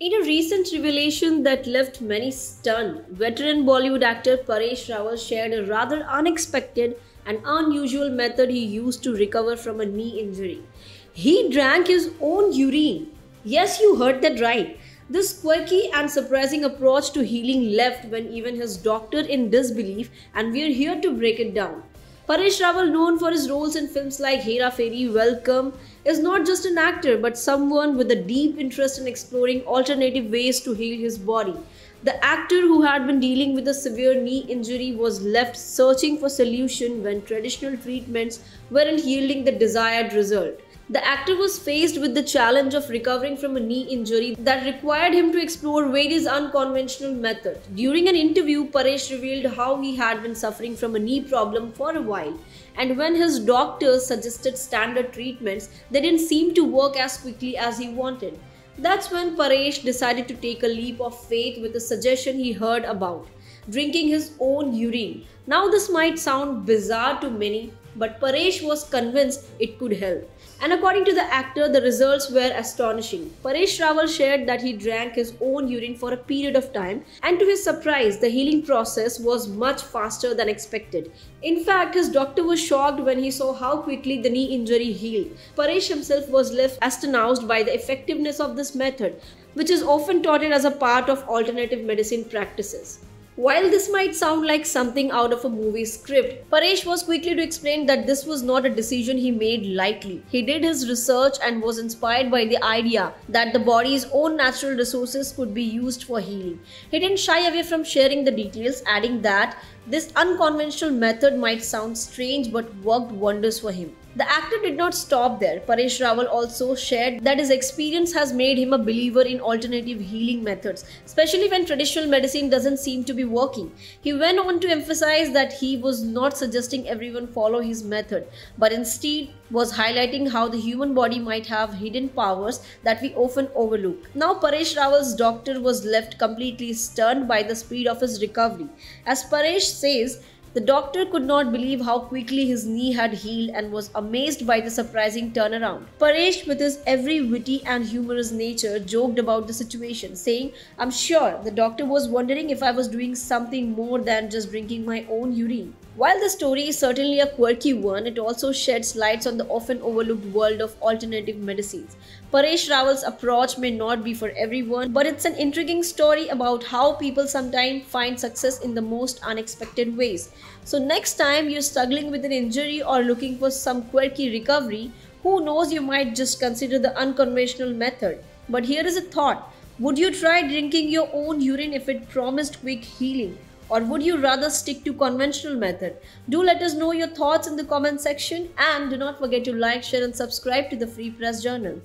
In a recent revelation that left many stunned, veteran Bollywood actor Paresh Rawal shared a rather unexpected and unusual method he used to recover from a knee injury. He drank his own urine. Yes, you heard that right. This quirky and surprising approach to healing left when even his doctor in disbelief, and we're here to break it down. Paresh Rawal, known for his roles in films like Hera Fairy, Welcome, is not just an actor but someone with a deep interest in exploring alternative ways to heal his body. The actor, who had been dealing with a severe knee injury, was left searching for solution when traditional treatments weren't yielding the desired result. The actor was faced with the challenge of recovering from a knee injury that required him to explore various unconventional methods. During an interview, Paresh revealed how he had been suffering from a knee problem for a while, and when his doctors suggested standard treatments, they didn't seem to work as quickly as he wanted. That's when Paresh decided to take a leap of faith with a suggestion he heard about: drinking his own urine. Now, this might sound bizarre to many, but Paresh was convinced it could help. And according to the actor, the results were astonishing. Paresh Rawal shared that he drank his own urine for a period of time, and to his surprise, the healing process was much faster than expected. In fact, his doctor was shocked when he saw how quickly the knee injury healed. Paresh himself was left astonished by the effectiveness of this method, which is often touted as a part of alternative medicine practices. While this might sound like something out of a movie script, Paresh was quickly to explain that this was not a decision he made lightly. He did his research and was inspired by the idea that the body's own natural resources could be used for healing. He didn't shy away from sharing the details, adding that this unconventional method might sound strange but worked wonders for him. The actor did not stop there. Paresh Rawal also shared that his experience has made him a believer in alternative healing methods, especially when traditional medicine doesn't seem to be working. He went on to emphasize that he was not suggesting everyone follow his method, but instead was highlighting how the human body might have hidden powers that we often overlook. Now, Paresh Rawal's doctor was left completely stunned by the speed of his recovery. As Paresh says, the doctor could not believe how quickly his knee had healed and was amazed by the surprising turnaround. Paresh, with his every witty and humorous nature, joked about the situation, saying, "I'm sure the doctor was wondering if I was doing something more than just drinking my own urine." While the story is certainly a quirky one, it also sheds lights on the often overlooked world of alternative medicines. Paresh Rawal's approach may not be for everyone, but it's an intriguing story about how people sometimes find success in the most unexpected ways. So next time you're struggling with an injury or looking for some quirky recovery, who knows, you might just consider the unconventional method. But here is a thought: would you try drinking your own urine if it promised quick healing? Or would you rather stick to conventional method? Do let us know your thoughts in the comment section, and do not forget to like, share and subscribe to the Free Press Journal.